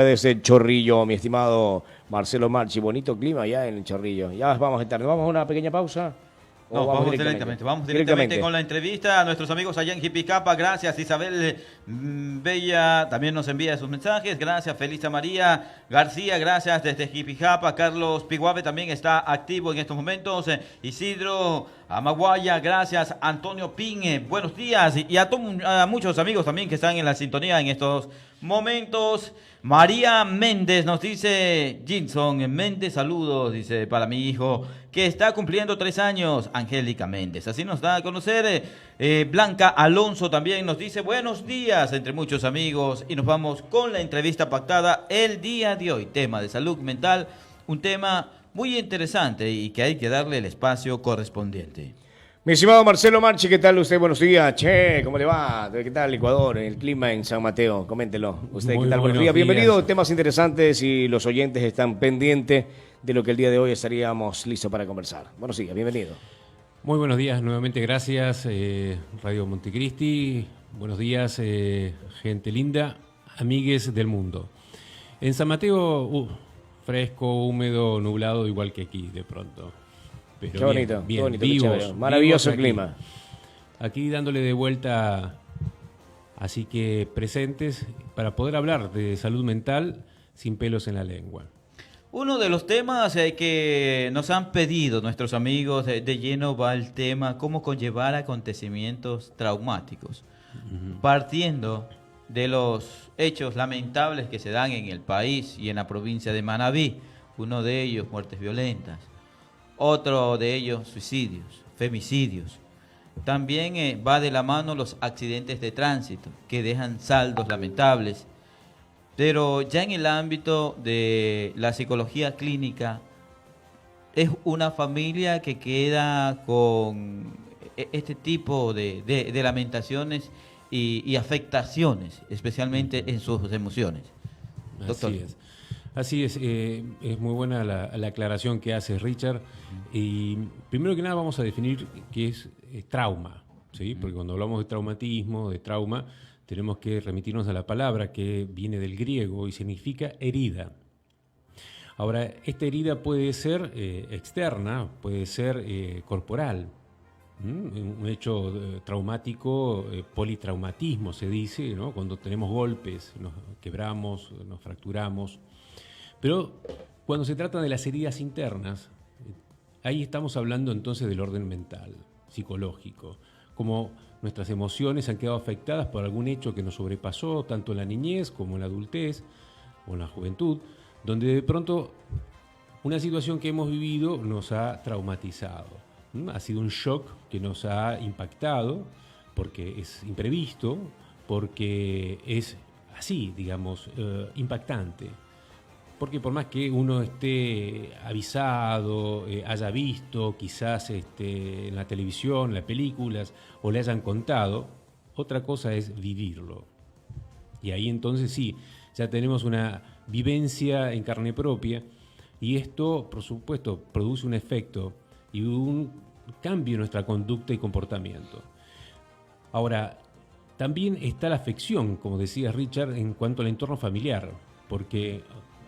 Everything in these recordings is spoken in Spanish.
Desde el Chorrillo, mi estimado Marcelo Marchi, bonito clima ya en el Chorrillo. Ya vamos a estar, ¿nos vamos a una pequeña pausa? ¿O No, vamos directamente con la entrevista a nuestros amigos allá en Jipicapa. Gracias, Isabel Bella, también nos envía sus mensajes. Gracias, Felisa María García, gracias desde Jipicapa. Carlos Piguave también está activo en estos momentos. Isidro Amaguaya, gracias. Antonio Piñe, buenos días. Y a muchos amigos también que están en la sintonía en estos momentos. María Méndez nos dice, Jinson Méndez, saludos, dice, para mi hijo que está cumpliendo 3 años, Angélica Méndez. Así nos da a conocer. Blanca Alonso también nos dice, buenos días, entre muchos amigos. Y nos vamos con la entrevista pactada el día de hoy. Tema de salud mental, un tema muy interesante y que hay que darle el espacio correspondiente. Mi estimado Marcelo Marchi, ¿qué tal usted? Buenos días. Che, ¿cómo le va? ¿Qué tal Ecuador? El clima en San Mateo, coméntelo. ¿Usted Muy qué tal? Buenos días. días. Bienvenido. Temas interesantes y los oyentes están pendientes de lo que el día de hoy estaríamos listos para conversar. Buenos días, bienvenido. Muy buenos días, nuevamente gracias, Radio Montecristi. Buenos días, gente linda, amigues del mundo. En San Mateo, fresco, húmedo, nublado, igual que aquí de pronto. Pero qué bonito, bien, qué bonito, vivos, qué chévere. Maravilloso vivos el clima. Aquí dándole de vuelta, así que presentes para poder hablar de salud mental sin pelos en la lengua. Uno de los temas que nos han pedido nuestros amigos de lleno va el tema cómo conllevar acontecimientos traumáticos, partiendo de los hechos lamentables que se dan en el país y en la provincia de Manabí, uno de ellos muertes violentas, otro de ellos suicidios, femicidios. También va de la mano los accidentes de tránsito que dejan saldos lamentables. Pero ya en el ámbito de la psicología clínica, es una familia que queda con este tipo de lamentaciones y afectaciones, especialmente en sus emociones. Doctor. Así es muy buena la aclaración que hace Richard. Y primero que nada vamos a definir qué es trauma, ¿sí? Porque cuando hablamos de traumatismo, de trauma, tenemos que remitirnos a la palabra que viene del griego y significa herida. Ahora, esta herida puede ser externa, puede ser corporal. Un hecho traumático, politraumatismo se dice, ¿no? Cuando tenemos golpes, nos quebramos, nos fracturamos. Pero cuando se trata de las heridas internas, ahí estamos hablando entonces del orden mental, psicológico, como nuestras emociones han quedado afectadas por algún hecho que nos sobrepasó, tanto en la niñez como en la adultez o en la juventud, donde de pronto una situación que hemos vivido nos ha traumatizado. Ha sido un shock que nos ha impactado porque es imprevisto, porque es así, digamos, impactante. Porque por más que uno esté avisado, haya visto quizás en la televisión, en las películas, o le hayan contado, otra cosa es vivirlo. Y ahí entonces sí, ya tenemos una vivencia en carne propia, y esto, por supuesto, produce un efecto y un cambio en nuestra conducta y comportamiento. Ahora, también está la afección, como decía Richard, en cuanto al entorno familiar, porque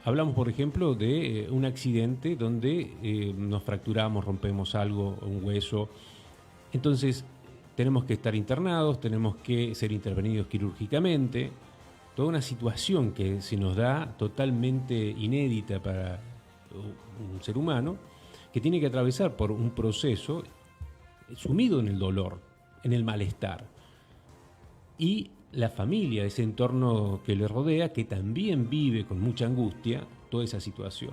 hablamos, por ejemplo, de un accidente donde nos fracturamos, rompemos algo, un hueso. Entonces, tenemos que estar internados, tenemos que ser intervenidos quirúrgicamente. Toda una situación que se nos da totalmente inédita para un ser humano, que tiene que atravesar por un proceso sumido en el dolor, en el malestar. Y la familia, ese entorno que le rodea, que también vive con mucha angustia toda esa situación.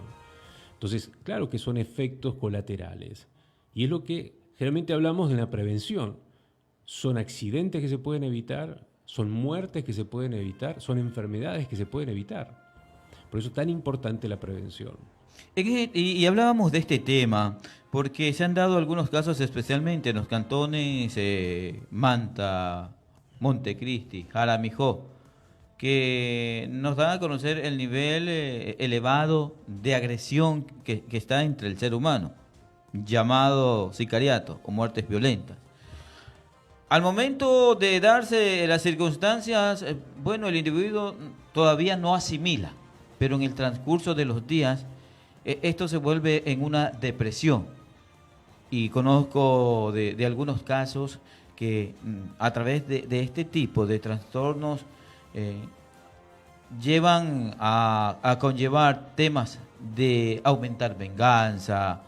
Entonces, claro que son efectos colaterales. Y es lo que generalmente hablamos de la prevención. Son accidentes que se pueden evitar, son muertes que se pueden evitar, son enfermedades que se pueden evitar. Por eso es tan importante la prevención. Y hablábamos de este tema, porque se han dado algunos casos especialmente en los cantones Manta, Montecristi, Jaramijó, que nos dan a conocer el nivel elevado de agresión que está entre el ser humano, llamado sicariato o muertes violentas. Al momento de darse las circunstancias, bueno, el individuo todavía no asimila pero en el transcurso de los días esto se vuelve en una depresión. Y conozco de algunos casos que a través de este tipo de trastornos llevan a conllevar temas de aumentar venganza,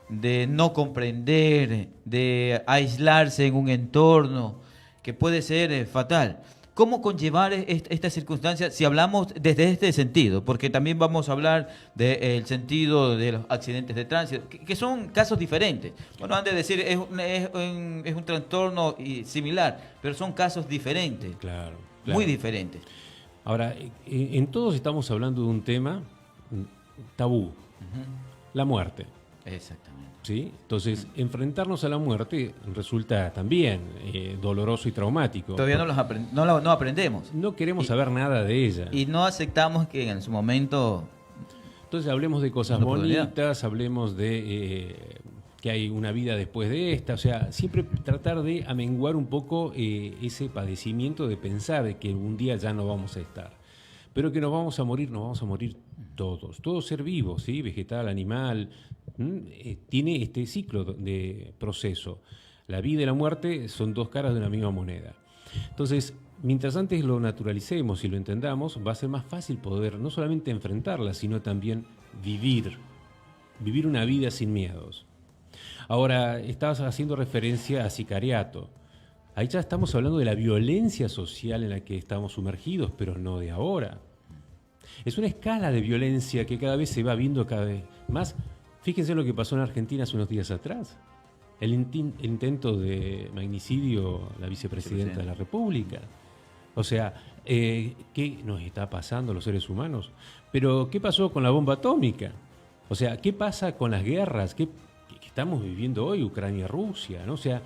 de no comprender, de aislarse en un entorno que puede ser fatal. ¿Cómo conllevar esta circunstancia si hablamos desde este sentido? Porque también vamos a hablar del sentido de los accidentes de tránsito, que son casos diferentes. Bueno, han de decir, es un trastorno similar, pero son casos diferentes. Claro. Muy diferentes. Ahora, en todos estamos hablando de un tema tabú, la muerte. Exactamente. ¿Sí? Entonces, enfrentarnos a la muerte resulta también doloroso y traumático. Todavía no aprendemos. No queremos saber nada de ella. Y no aceptamos que en su momento... Entonces, hablemos de cosas bonitas, hablemos de que hay una vida después de esta. O sea, siempre tratar de amenguar un poco ese padecimiento de pensar de que un día ya no vamos a estar. Pero que nos vamos a morir todos. Todo ser vivo, ¿sí? Vegetal, animal, tiene este ciclo de proceso. La vida y la muerte son dos caras de una misma moneda. Entonces, mientras antes lo naturalicemos y lo entendamos, va a ser más fácil poder no solamente enfrentarla, sino también vivir una vida sin miedos. Ahora, estabas haciendo referencia a sicariato. Ahí ya estamos hablando de la violencia social en la que estamos sumergidos, pero no de ahora. Es una escala de violencia que cada vez se va viendo cada vez más. Fíjense lo que pasó en Argentina hace unos días atrás. El intento de magnicidio a la vicepresidenta de la República. O sea, ¿qué nos está pasando a los seres humanos? Pero, ¿qué pasó con la bomba atómica? O sea, ¿qué pasa con las guerras que estamos viviendo hoy, Ucrania-Rusia, ¿no? O sea,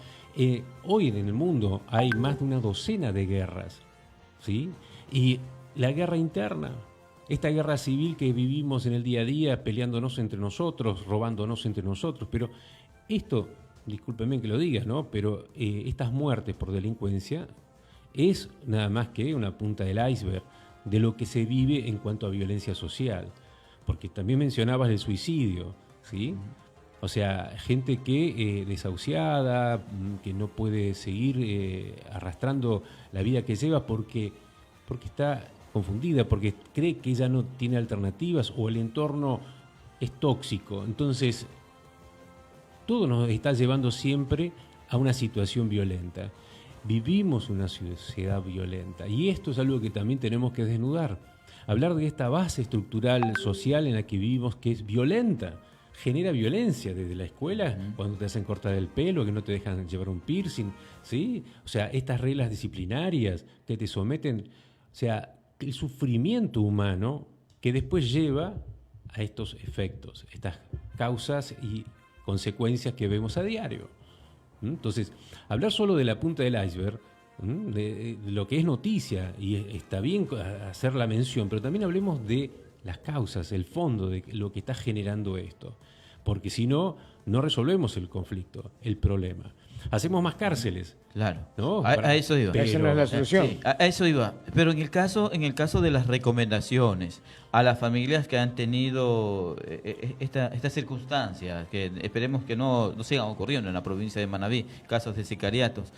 hoy en el mundo hay más de una docena de guerras, ¿sí? Y la guerra interna, esta guerra civil que vivimos en el día a día, peleándonos entre nosotros, robándonos entre nosotros, pero esto, discúlpenme que lo diga, ¿no? Pero estas muertes por delincuencia es nada más que una punta del iceberg de lo que se vive en cuanto a violencia social. Porque también mencionabas el suicidio, ¿sí? O sea, gente que desahuciada, que no puede seguir arrastrando la vida que lleva porque está confundida, porque cree que ella no tiene alternativas o el entorno es tóxico. Entonces, todo nos está llevando siempre a una situación violenta. Vivimos una sociedad violenta y esto es algo que también tenemos que desnudar. Hablar de esta base estructural social en la que vivimos, que es violenta, genera violencia desde la escuela, cuando te hacen cortar el pelo, que no te dejan llevar un piercing, ¿sí? O sea, estas reglas disciplinarias que te someten, o sea, el sufrimiento humano que después lleva a estos efectos, estas causas y consecuencias que vemos a diario. Entonces, hablar solo de la punta del iceberg, de lo que es noticia, y está bien hacer la mención, pero también hablemos de las causas, el fondo de lo que está generando esto. Porque si no, no resolvemos el conflicto, el problema. Hacemos más cárceles. Claro. ¿No? A eso iba. Esa no es la solución. Sí, a eso iba. Pero en el caso de las recomendaciones a las familias que han tenido esta circunstancia, que esperemos que no sigan ocurriendo en la provincia de Manabí, casos de sicariatos,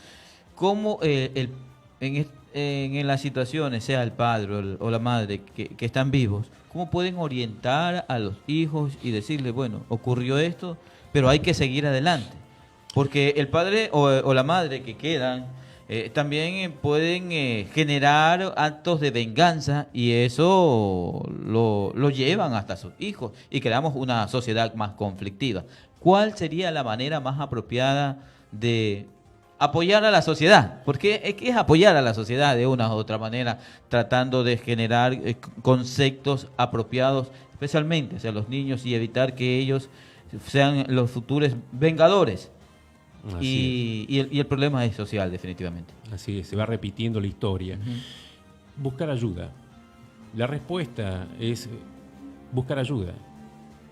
¿cómo en las situaciones, sea el padre o la madre que están vivos, cómo pueden orientar a los hijos y decirle, bueno, ocurrió esto, pero hay que seguir adelante? Porque el padre o la madre que quedan también pueden generar actos de venganza y eso lo llevan hasta sus hijos y creamos una sociedad más conflictiva. ¿Cuál sería la manera más apropiada de apoyar a la sociedad? Porque es apoyar a la sociedad de una u otra manera, tratando de generar conceptos apropiados, especialmente hacia los niños, y evitar que ellos sean los futuros vengadores. Y el problema es social, definitivamente. Así es, se va repitiendo la historia. Buscar ayuda. La respuesta es buscar ayuda.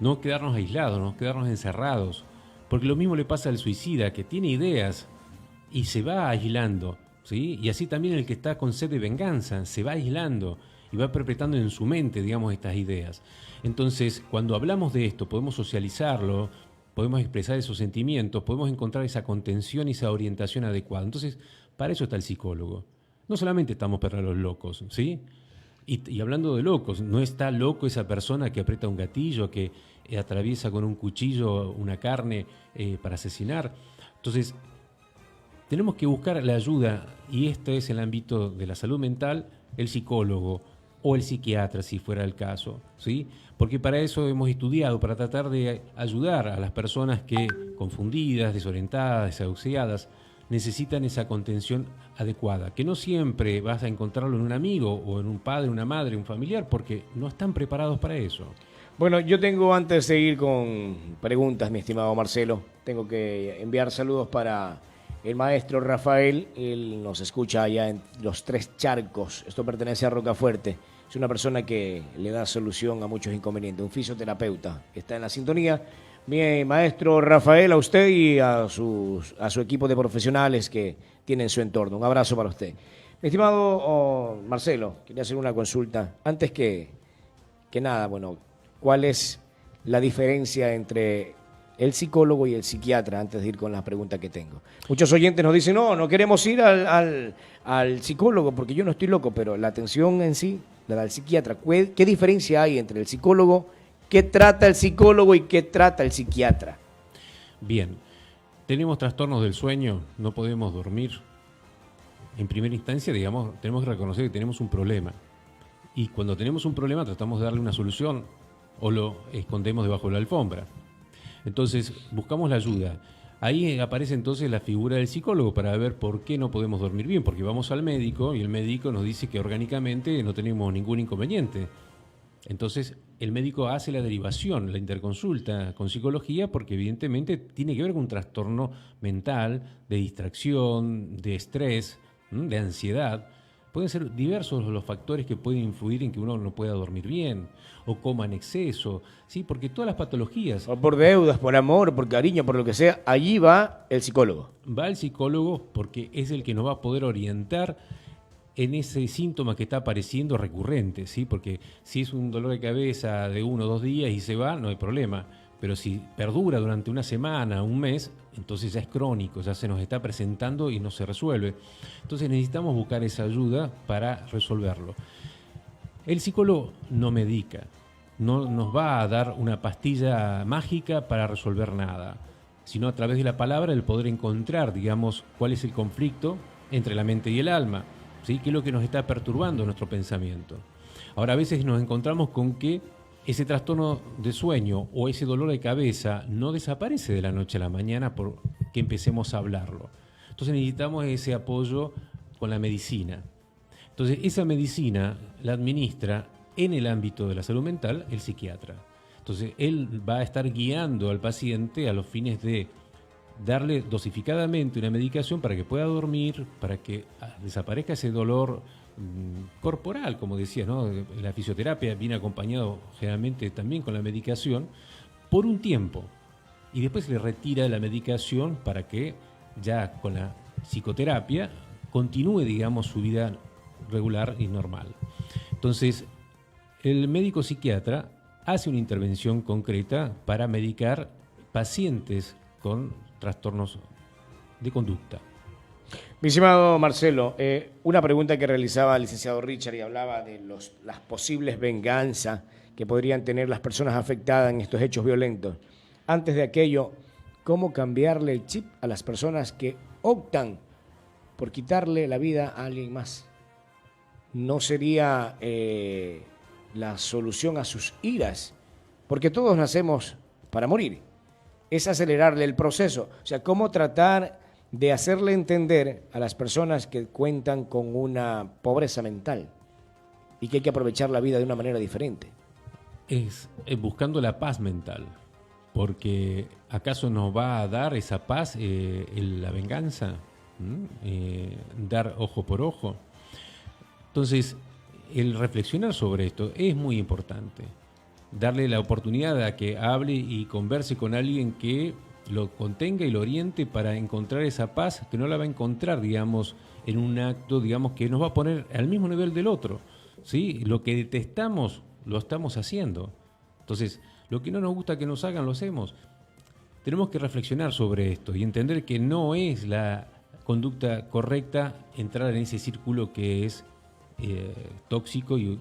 No quedarnos aislados, no quedarnos encerrados. Porque lo mismo le pasa al suicida, que tiene ideas y se va aislando, ¿sí? Y así también el que está con sed de venganza se va aislando y va perpetrando en su mente, digamos, estas ideas. Entonces, cuando hablamos de esto, podemos socializarlo, podemos expresar esos sentimientos, podemos encontrar esa contención y esa orientación adecuada. Entonces, para eso está el psicólogo. No solamente estamos para los locos, ¿sí? Y hablando de locos, no está loco esa persona que aprieta un gatillo, que atraviesa con un cuchillo una carne para asesinar. Entonces, tenemos que buscar la ayuda, y este es el ámbito de la salud mental, el psicólogo o el psiquiatra, si fuera el caso, ¿sí? Porque para eso hemos estudiado, para tratar de ayudar a las personas que, confundidas, desorientadas, desahuciadas, necesitan esa contención adecuada, que no siempre vas a encontrarlo en un amigo o en un padre, una madre, un familiar, porque no están preparados para eso. Bueno, yo tengo, antes de seguir con preguntas, mi estimado Marcelo, tengo que enviar saludos para el maestro Rafael. Él nos escucha allá en Los Tres Charcos. Esto pertenece a Rocafuerte. Es una persona que le da solución a muchos inconvenientes, un fisioterapeuta. Está en la sintonía. Mi maestro Rafael, a usted y a su equipo de profesionales que tiene en su entorno. Un abrazo para usted. Mi estimado Marcelo, quería hacer una consulta. Antes que nada, bueno, ¿cuál es la diferencia entre el psicólogo y el psiquiatra, antes de ir con las preguntas que tengo? Muchos oyentes nos dicen, no queremos ir al psicólogo porque yo no estoy loco, pero la atención en sí, la del psiquiatra. ¿Qué diferencia hay entre el psicólogo? ¿Qué trata el psicólogo y qué trata el psiquiatra? Bien, tenemos trastornos del sueño, no podemos dormir. En primera instancia, digamos, tenemos que reconocer que tenemos un problema. Y cuando tenemos un problema tratamos de darle una solución o lo escondemos debajo de la alfombra. Entonces, buscamos la ayuda. Ahí aparece entonces la figura del psicólogo para ver por qué no podemos dormir bien, porque vamos al médico y el médico nos dice que orgánicamente no tenemos ningún inconveniente. Entonces, el médico hace la derivación, la interconsulta con psicología, porque evidentemente tiene que ver con un trastorno mental, de distracción, de estrés, de ansiedad. Pueden ser diversos los factores que pueden influir en que uno no pueda dormir bien o coma en exceso, ¿sí? Porque todas las patologías... O por deudas, por amor, por cariño, por lo que sea, allí va el psicólogo. Va el psicólogo porque es el que nos va a poder orientar en ese síntoma que está apareciendo recurrente, ¿sí? Porque si es un dolor de cabeza de 1 o 2 días y se va, no hay problema. Pero si perdura durante una semana, un mes, entonces ya es crónico, ya se nos está presentando y no se resuelve. Entonces necesitamos buscar esa ayuda para resolverlo. El psicólogo no medica, no nos va a dar una pastilla mágica para resolver nada, sino a través de la palabra el poder encontrar, digamos, cuál es el conflicto entre la mente y el alma, ¿sí? ¿Qué es lo que nos está perturbando nuestro pensamiento? Ahora, a veces nos encontramos con que ese trastorno de sueño o ese dolor de cabeza no desaparece de la noche a la mañana por que empecemos a hablarlo. Entonces necesitamos ese apoyo con la medicina. Entonces esa medicina la administra en el ámbito de la salud mental el psiquiatra. Entonces él va a estar guiando al paciente a los fines de darle dosificadamente una medicación para que pueda dormir, para que desaparezca ese dolor corporal, como decías, ¿no? La fisioterapia viene acompañado generalmente también con la medicación por un tiempo y después se le retira la medicación para que ya con la psicoterapia continúe, digamos, su vida regular y normal. Entonces, el médico psiquiatra hace una intervención concreta para medicar pacientes con trastornos de conducta. Mi estimado Marcelo, una pregunta que realizaba el licenciado Richard y hablaba de las posibles venganzas que podrían tener las personas afectadas en estos hechos violentos. Antes de aquello, ¿cómo cambiarle el chip a las personas que optan por quitarle la vida a alguien más? ¿No sería la solución a sus iras? Porque todos nacemos para morir. Es acelerarle el proceso. O sea, ¿cómo tratar de hacerle entender a las personas que cuentan con una pobreza mental y que hay que aprovechar la vida de una manera diferente? Es buscando la paz mental, porque ¿acaso nos va a dar esa paz la venganza? Dar ojo por ojo. Entonces, el reflexionar sobre esto es muy importante. Darle la oportunidad a que hable y converse con alguien que lo contenga y lo oriente para encontrar esa paz, que no la va a encontrar, digamos, en un acto, digamos, que nos va a poner al mismo nivel del otro. ¿sí? Lo que detestamos lo estamos haciendo. Entonces, lo que no nos gusta que nos hagan, lo hacemos. Tenemos que reflexionar sobre esto y entender que no es la conducta correcta entrar en ese círculo que es tóxico y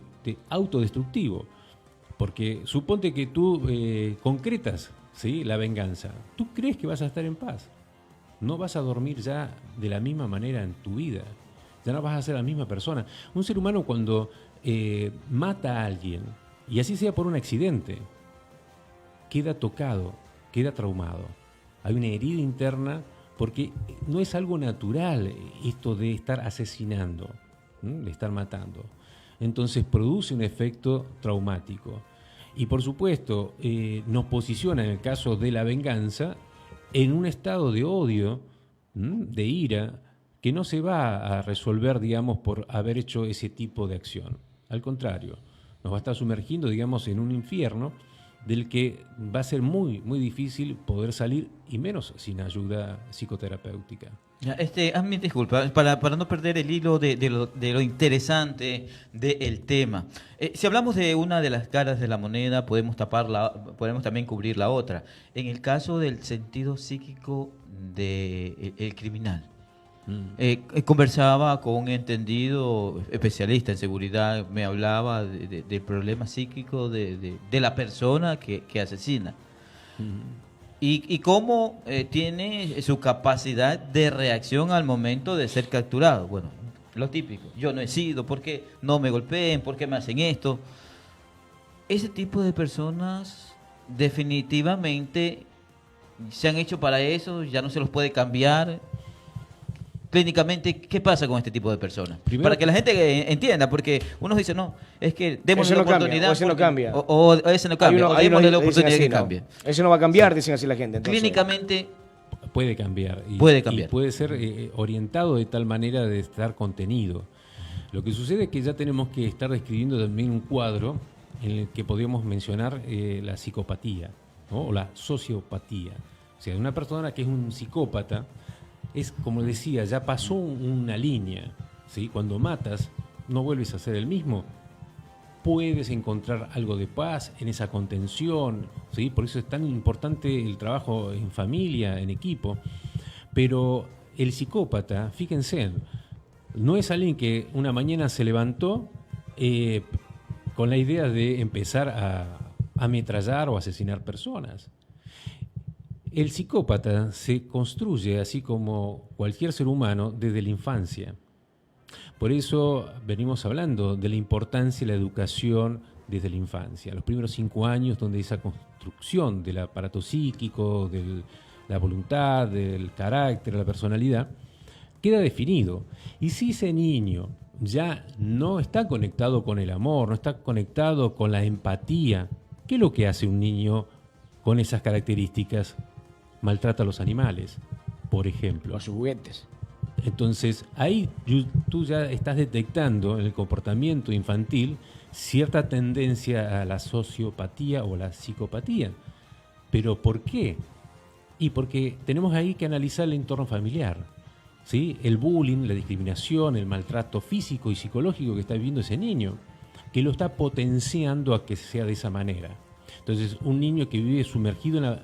autodestructivo. Porque suponte que tú concretas, ¿sí?, la venganza. ¿Tú crees que vas a estar en paz? No vas a dormir ya de la misma manera en tu vida. Ya no vas a ser la misma persona. Un ser humano cuando mata a alguien, y así sea por un accidente, queda tocado, queda traumado. Hay una herida interna porque no es algo natural esto de estar asesinando, de estar matando. Entonces produce un efecto traumático. Y por supuesto nos posiciona en el caso de la venganza en un estado de odio, de ira, que no se va a resolver, digamos, por haber hecho ese tipo de acción. Al contrario, nos va a estar sumergiendo, digamos, en un infierno del que va a ser muy, muy difícil poder salir, y menos sin ayuda psicoterapéutica. Hazme disculpa, para no perder el hilo de lo interesante del tema. Si hablamos de una de las caras de la moneda, podemos también cubrir la otra. En el caso del sentido psíquico del criminal. Conversaba con un entendido especialista en seguridad, me hablaba del problema psíquico de la persona que asesina. Y cómo tiene su capacidad de reacción al momento de ser capturado. Bueno, lo típico, yo no he sido, ¿por qué no me golpeen? ¿Por qué me hacen esto? Ese tipo de personas definitivamente se han hecho para eso, ya no se los puede cambiar. Clínicamente, ¿qué pasa con este tipo de personas? Primero, para que la gente entienda, porque uno dice, no, es que démosle la oportunidad. O ese no cambia. O ese no cambia. O démosle la oportunidad que cambie. Ese no va a cambiar, dicen así la gente. Entonces, clínicamente puede cambiar. Y puede ser orientado de tal manera de estar contenido. Lo que sucede es que ya tenemos que estar describiendo también un cuadro en el que podríamos mencionar la psicopatía, ¿no? O la sociopatía. O sea, una persona que es un psicópata es, como decía, ya pasó una línea, ¿sí? Cuando matas, no vuelves a ser el mismo. Puedes encontrar algo de paz en esa contención, ¿sí? Por eso es tan importante el trabajo en familia, en equipo. Pero el psicópata, fíjense, no es alguien que una mañana se levantó con la idea de empezar a ametrallar o asesinar personas. El psicópata se construye, así como cualquier ser humano, desde la infancia. Por eso venimos hablando de la importancia de la educación desde la infancia. Los primeros 5 años, donde esa construcción del aparato psíquico, de la voluntad, del carácter, de la personalidad, queda definido. Y si ese niño ya no está conectado con el amor, no está conectado con la empatía, ¿qué es lo que hace un niño con esas características? Maltrata a los animales, por ejemplo. A sus juguetes. Entonces, ahí tú ya estás detectando en el comportamiento infantil cierta tendencia a la sociopatía o la psicopatía. ¿Pero por qué? Y porque tenemos ahí que analizar el entorno familiar, ¿sí? El bullying, la discriminación, el maltrato físico y psicológico que está viviendo ese niño, que lo está potenciando a que sea de esa manera. Entonces, un niño que vive sumergido en la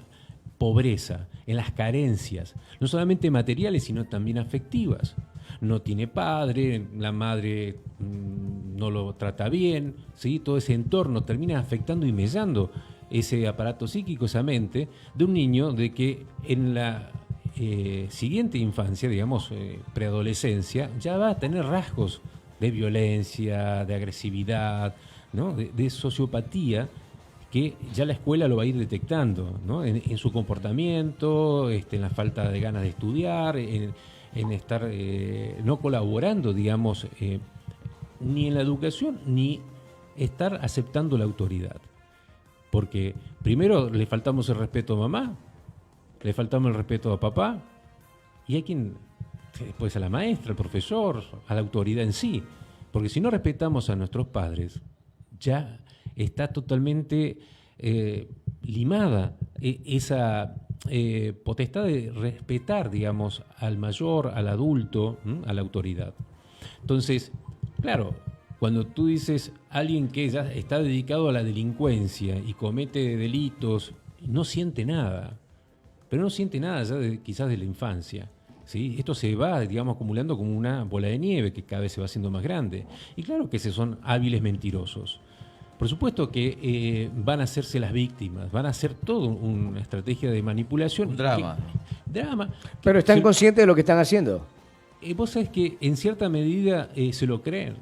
pobreza, en las carencias, no solamente materiales, sino también afectivas. No tiene padre, la madre no lo trata bien, ¿sí? Todo ese entorno termina afectando y mellando ese aparato psíquico, esa mente, de un niño de que en la siguiente infancia, digamos, preadolescencia, ya va a tener rasgos de violencia, de agresividad, ¿no? de sociopatía, que ya la escuela lo va a ir detectando, ¿no? En su comportamiento, en la falta de ganas de estudiar, en estar no colaborando, digamos, ni en la educación, ni estar aceptando la autoridad. Porque primero le faltamos el respeto a mamá, le faltamos el respeto a papá, y hay quien, pues a la maestra, al profesor, a la autoridad en sí. Porque si no respetamos a nuestros padres, ya está totalmente limada esa potestad de respetar, digamos, al mayor, al adulto, a la autoridad. Entonces, claro, Cuando tú dices alguien que ya está dedicado a la delincuencia y comete delitos, no siente nada, pero no siente nada ya quizás de la infancia. ¿Sí? Esto se va, digamos, acumulando como una bola de nieve que cada vez se va haciendo más grande. Y claro que son hábiles mentirosos. Por supuesto que van a hacerse las víctimas, van a hacer toda una estrategia de manipulación. Un drama. Drama. Pero están conscientes de lo que están haciendo. Vos sabés que en cierta medida se lo creen.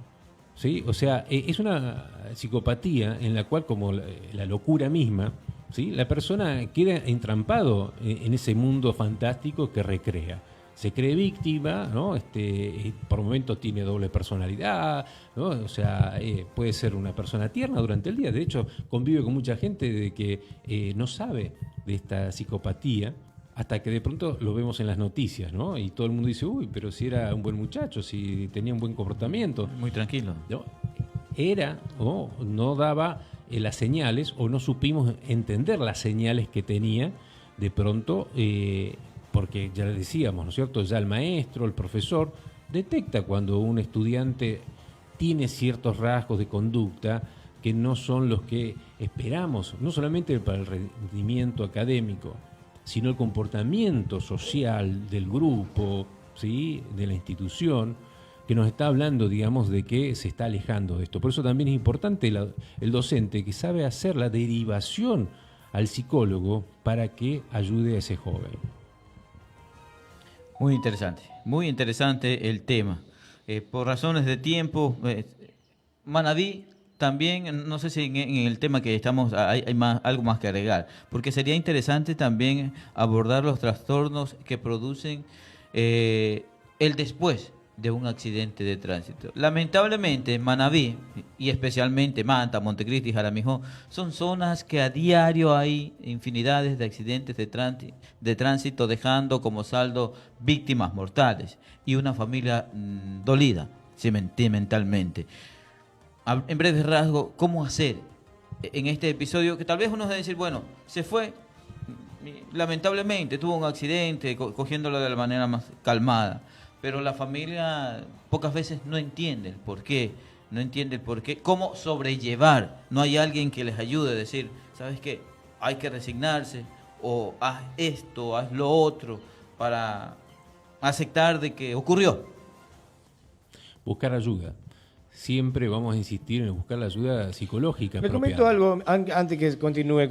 ¿Sí? O sea, es una psicopatía en la cual, como la locura misma, ¿sí? La persona queda entrampado en ese mundo fantástico que recrea. Se cree víctima, ¿no? Por momentos tiene doble personalidad, ¿no? O sea, puede ser una persona tierna durante el día. De hecho, convive con mucha gente de que no sabe de esta psicopatía hasta que de pronto lo vemos en las noticias, ¿no? Y todo el mundo dice, uy, pero si era un buen muchacho, si tenía un buen comportamiento. Muy tranquilo. ¿No? Era o no daba las señales o no supimos entender las señales que tenía de pronto... porque ya le decíamos, ¿no es cierto? Ya el maestro, el profesor, detecta cuando un estudiante tiene ciertos rasgos de conducta que no son los que esperamos, no solamente para el rendimiento académico, sino el comportamiento social del grupo, ¿sí? De la institución, que nos está hablando, digamos, de que se está alejando de esto. Por eso también es importante el docente que sabe hacer la derivación al psicólogo para que ayude a ese joven. Muy interesante el tema. Por razones de tiempo, Manaví también, no sé si en el tema que estamos hay algo más que agregar, porque sería interesante también abordar los trastornos que producen el después de un accidente de tránsito. Lamentablemente, Manabí, y especialmente Manta, Montecristi y Jaramijó, son zonas que a diario hay infinidades de accidentes de tránsito, dejando como saldo víctimas mortales y una familia dolida sentimentalmente. En breve rasgo, ¿cómo hacer en este episodio? Que tal vez uno va a decir, bueno, se fue, lamentablemente tuvo un accidente, cogiéndolo de la manera más calmada. Pero la familia pocas veces no entiende el porqué, cómo sobrellevar. No hay alguien que les ayude a decir, ¿sabes qué? Hay que resignarse, o haz esto, haz lo otro, para aceptar de que ocurrió. Buscar ayuda. Siempre vamos a insistir en buscar la ayuda psicológica. Le comento algo antes que continúe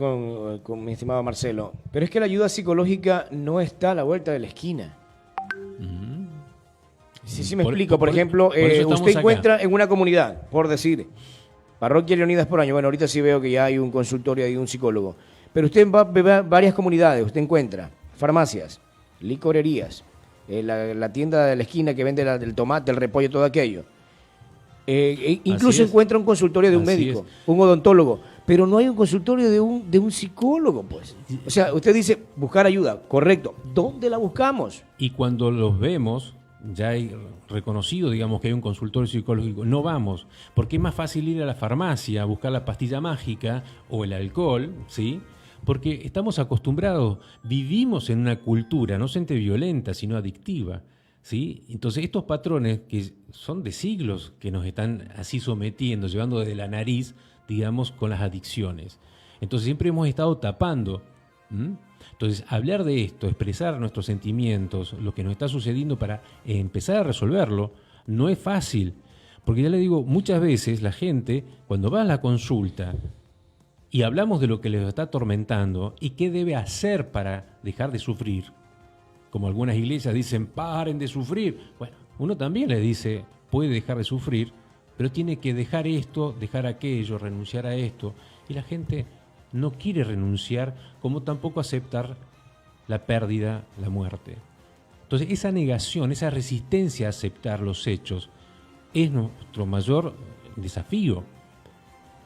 con mi estimado Marcelo. Pero es que la ayuda psicológica no está a la vuelta de la esquina. Sí, me explico. Por ejemplo, usted encuentra en una comunidad, por decir, Parroquia Leonidas por año. Bueno, ahorita sí veo que ya hay un consultorio y un psicólogo. Pero usted va a varias comunidades, usted encuentra farmacias, licorerías, la tienda de la esquina que vende el tomate, el repollo, todo aquello. Incluso encuentra un consultorio de un médico, un odontólogo, pero no hay un consultorio de un psicólogo, pues. O sea, usted dice buscar ayuda, correcto. ¿Dónde la buscamos? Y cuando los vemos, ya hay reconocido, digamos, que hay un consultorio psicológico, no vamos, porque es más fácil ir a la farmacia a buscar la pastilla mágica o el alcohol, ¿sí? Porque estamos acostumbrados, vivimos en una cultura no solamente violenta, sino adictiva, ¿sí? Entonces estos patrones que son de siglos que nos están así sometiendo, llevando desde la nariz, digamos, con las adicciones. Entonces siempre hemos estado tapando. Entonces, hablar de esto, expresar nuestros sentimientos, lo que nos está sucediendo para empezar a resolverlo, no es fácil. Porque ya le digo, muchas veces la gente, cuando va a la consulta y hablamos de lo que les está atormentando y qué debe hacer para dejar de sufrir, como algunas iglesias dicen, paren de sufrir. Bueno, uno también le dice, puede dejar de sufrir, pero tiene que dejar esto, dejar aquello, renunciar a esto. Y la gente no quiere renunciar, como tampoco aceptar la pérdida, la muerte. Entonces, esa negación, esa resistencia a aceptar los hechos, es nuestro mayor desafío.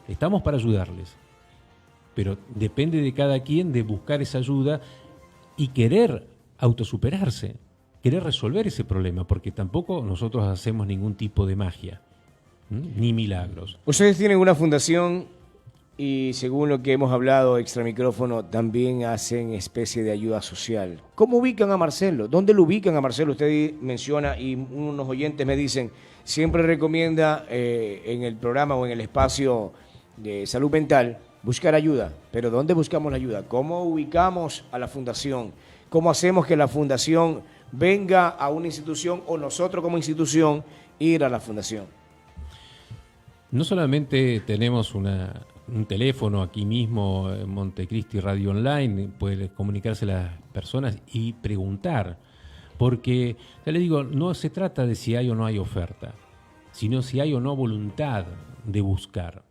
Estamos para ayudarles, pero depende de cada quien de buscar esa ayuda y querer autosuperarse, querer resolver ese problema, porque tampoco nosotros hacemos ningún tipo de magia, ni milagros. Ustedes tienen una fundación y según lo que hemos hablado extra micrófono, también hacen especie de ayuda social. ¿Cómo ubican a Marcelo? ¿Dónde lo ubican a Marcelo? Usted menciona y unos oyentes me dicen, siempre recomienda en el programa o en el espacio de salud mental buscar ayuda. Pero ¿dónde buscamos la ayuda? ¿Cómo ubicamos a la fundación? ¿Cómo hacemos que la fundación venga a una institución o nosotros como institución ir a la fundación? No solamente tenemos un teléfono aquí mismo en Montecristi Radio Online, puede comunicarse las personas y preguntar, porque, ya les digo, no se trata de si hay o no hay oferta, sino si hay o no voluntad de buscar.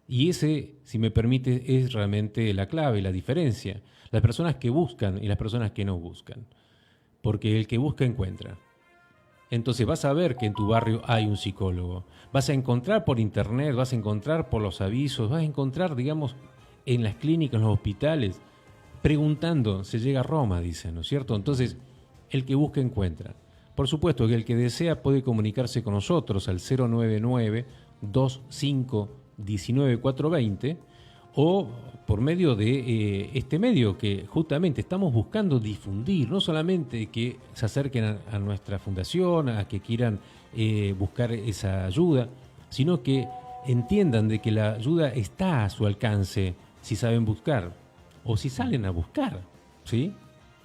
Y ese, si me permite, es realmente la clave, la diferencia. Las personas que buscan y las personas que no buscan. Porque el que busca encuentra. Entonces vas a ver que en tu barrio hay un psicólogo. Vas a encontrar por internet, vas a encontrar por los avisos, vas a encontrar, digamos, en las clínicas, en los hospitales, preguntando, se llega a Roma, dicen, ¿no es cierto? Entonces, el que busca encuentra. Por supuesto que el que desea puede comunicarse con nosotros al 099-25-19420 o por medio de este medio que justamente estamos buscando difundir, no solamente que se acerquen a nuestra fundación, a que quieran buscar esa ayuda, sino que entiendan de que la ayuda está a su alcance si saben buscar o si salen a buscar, ¿sí?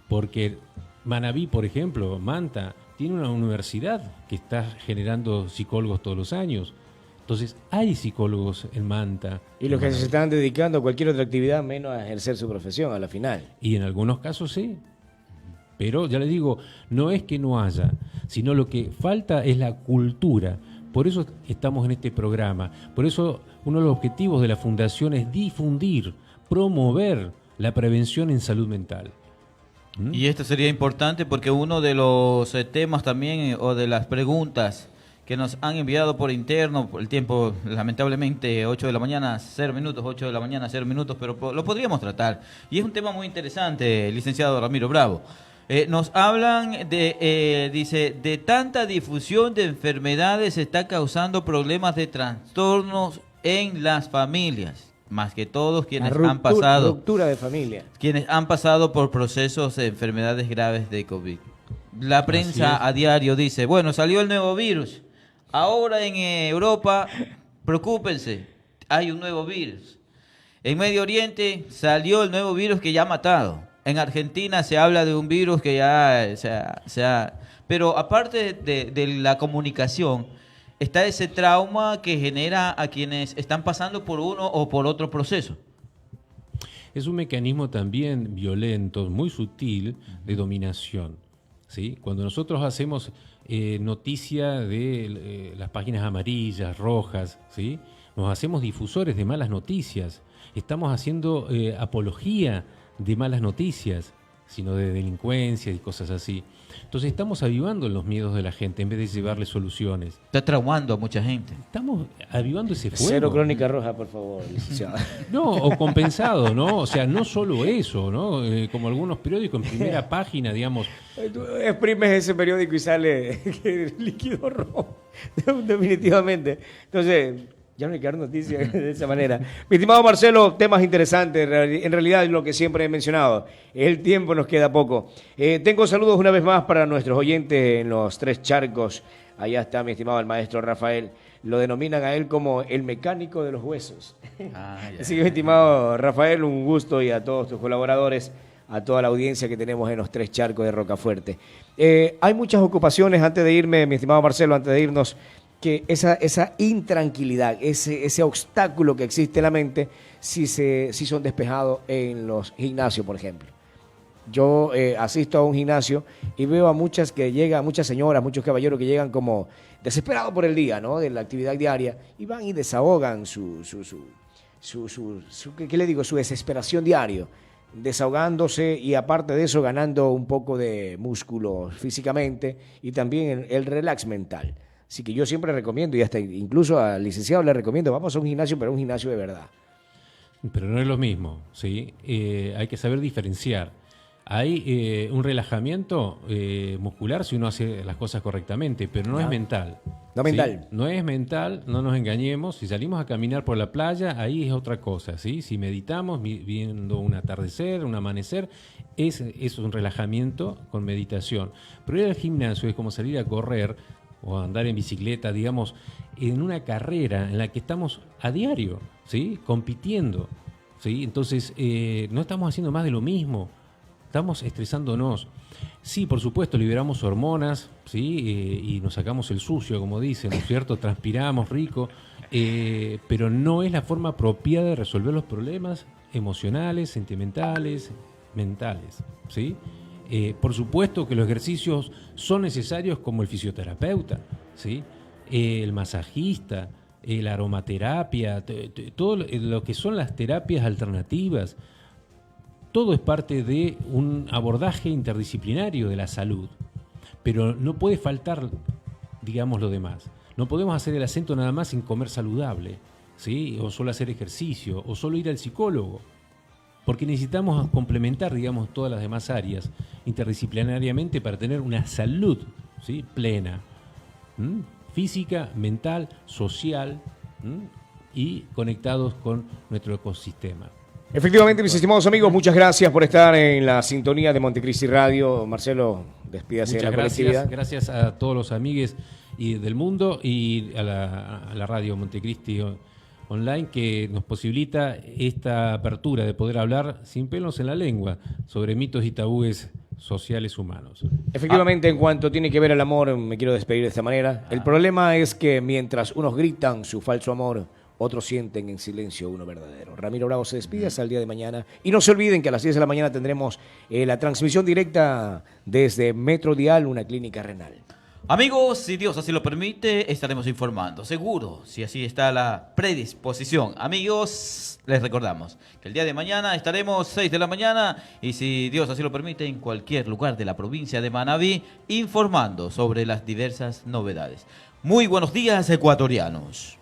Porque Manabí, por ejemplo, Manta, tiene una universidad que está generando psicólogos todos los años. Entonces, hay psicólogos en Manta. Y los que se están dedicando a cualquier otra actividad menos a ejercer su profesión a la final. Y en algunos casos sí. Pero ya les digo, no es que no haya, sino lo que falta es la cultura. Por eso estamos en este programa. Por eso uno de los objetivos de la Fundación es difundir, promover la prevención en salud mental. Y esto sería importante porque uno de los temas también o de las preguntas que nos han enviado por interno, el tiempo lamentablemente 8 de la mañana, 0 minutos, 8 de la mañana, 0 minutos, pero lo podríamos tratar. Y es un tema muy interesante, licenciado Ramiro Bravo. Nos hablan dice, de tanta difusión de enfermedades está causando problemas de trastornos en las familias. Más que todos quienes han pasado ruptura de familia. Quienes han pasado por procesos de enfermedades graves de COVID. La prensa a diario dice, bueno, salió el nuevo virus. Ahora en Europa, preocúpense, hay un nuevo virus. En Medio Oriente salió el nuevo virus que ya ha matado. En Argentina se habla de un virus que ya se ha... Pero aparte de la comunicación, está ese trauma que genera a quienes están pasando por uno o por otro proceso. Es un mecanismo también violento, muy sutil, de dominación, ¿sí? Cuando nosotros hacemos noticia de las páginas amarillas, rojas, ¿sí? Nos hacemos difusores de malas noticias, estamos haciendo apología de malas noticias, sino de delincuencia y cosas así. Entonces estamos avivando los miedos de la gente en vez de llevarle soluciones. Está traumando a mucha gente. Estamos avivando ese fuego. Cero crónica roja, por favor, licenciado. No, o compensado, ¿no? O sea, no solo eso, ¿no? Como algunos periódicos en primera página, digamos. Tú exprimes ese periódico y sale líquido rojo, definitivamente. Entonces, ya no hay que dar noticias de esa manera. Mi estimado Marcelo, temas interesantes. En realidad, lo que siempre he mencionado, el tiempo nos queda poco. Tengo saludos una vez más para nuestros oyentes en los Tres Charcos. Allá está mi estimado el maestro Rafael. Lo denominan a él como el mecánico de los huesos. Así que, mi estimado Rafael, un gusto, y a todos tus colaboradores, a toda la audiencia que tenemos en los Tres Charcos de Rocafuerte. Hay muchas ocupaciones, antes de irme, mi estimado Marcelo, antes de irnos, que esa intranquilidad, ese obstáculo que existe en la mente, si son despejados en los gimnasios, por ejemplo. Yo asisto a un gimnasio y veo a muchas señoras, muchos caballeros que llegan como desesperados por el día, ¿no? De la actividad diaria, y van y desahogan ¿qué le digo? Su desesperación diario, desahogándose, y aparte de eso ganando un poco de músculo físicamente y también el relax mental. Así que yo siempre recomiendo, y hasta incluso al licenciado le recomiendo, vamos a un gimnasio, pero un gimnasio de verdad. Pero no es lo mismo, ¿sí? Hay que saber diferenciar. Hay un relajamiento muscular si uno hace las cosas correctamente, pero no es mental. No mental. No es mental, no nos engañemos. Si salimos a caminar por la playa, ahí es otra cosa, ¿sí? Si meditamos viendo un atardecer, un amanecer, es un relajamiento con meditación. Pero ir al gimnasio es como salir a correr o a andar en bicicleta, digamos, en una carrera en la que estamos a diario, ¿sí? Compitiendo, ¿sí? Entonces, no estamos haciendo más de lo mismo. Estamos estresándonos. Sí, por supuesto, liberamos hormonas, ¿sí? Y nos sacamos el sucio, como dicen, ¿no es cierto? Transpiramos rico, pero no es la forma apropiada de resolver los problemas emocionales, sentimentales, mentales, ¿sí? Por supuesto que los ejercicios son necesarios, como el fisioterapeuta, ¿sí? El masajista, la aromaterapia, todo lo que son las terapias alternativas. Todo es parte de un abordaje interdisciplinario de la salud, pero no puede faltar, digamos, lo demás. No podemos hacer el acento nada más en comer saludable, ¿sí? O solo hacer ejercicio, o solo ir al psicólogo, porque necesitamos complementar, digamos, todas las demás áreas interdisciplinariamente para tener una salud, ¿sí? Plena, física, mental, social, y conectados con nuestro ecosistema. Efectivamente, mis estimados amigos, muchas gracias por estar en la sintonía de Montecristi Radio. Marcelo, despídase de la colectividad. Gracias a todos los amigues del mundo y a la radio Montecristi Online, que nos posibilita esta apertura de poder hablar sin pelos en la lengua sobre mitos y tabúes sociales humanos. Efectivamente, en cuanto tiene que ver el amor, me quiero despedir de esta manera. El problema es que mientras unos gritan su falso amor, otros sienten en silencio uno verdadero. Ramiro Bravo se despide hasta el día de mañana. Y no se olviden que a las 10 de la mañana tendremos la transmisión directa desde Metro Dial, una clínica renal. Amigos, si Dios así lo permite, estaremos informando. Seguro, si así está la predisposición. Amigos, les recordamos que el día de mañana estaremos 6 de la mañana y si Dios así lo permite, en cualquier lugar de la provincia de Manabí, informando sobre las diversas novedades. Muy buenos días, ecuatorianos.